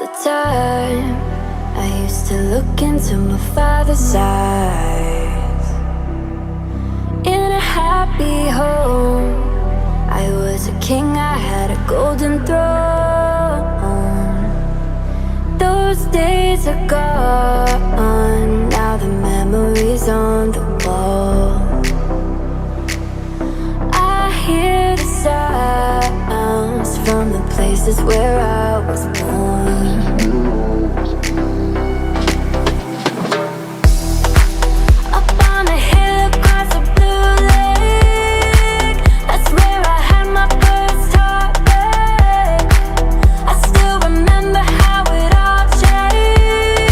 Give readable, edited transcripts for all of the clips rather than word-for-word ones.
a time I used to look into my father's eyes. In a happy home, I was a king, I had a golden throne. Those days are gone, now the memories on the wall. I hear the sounds from the places where I was born. Up on a hill across a blue lake, that's where I had my first heartbreak. I still remember how it all changed.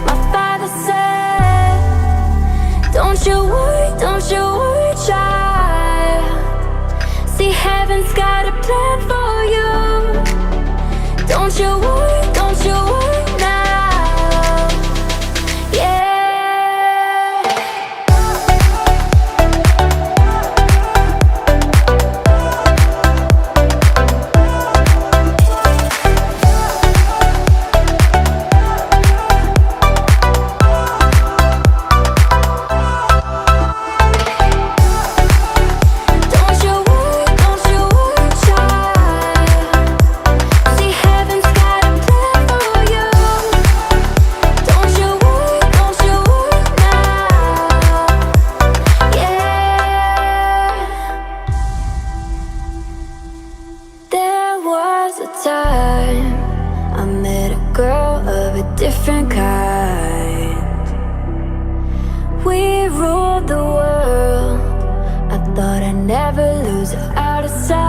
My father said, don't you worry, child. See, heaven's got a plan for you. Don't you worry now. Yeah. Don't you worry, child. See, heaven's got a plan for you. Don't you worry now. Yeah. There was a time I met a girl of a different kind. We ruled the world. I thought I'd never lose her out of sight.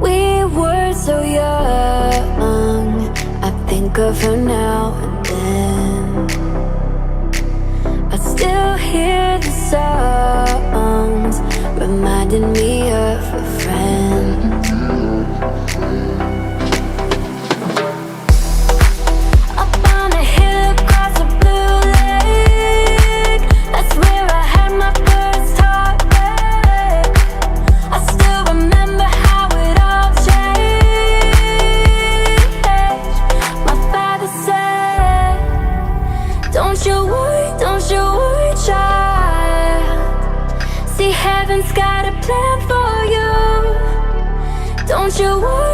We were so young, I think of her now and then. I still hear the songs reminding me of a friend. Up on a hill across a blue lake, that's where I had my first heartbreak. I still remember how it all changed. My father said, don't you worry, child. See, heaven's got a plan for you. Don't you worry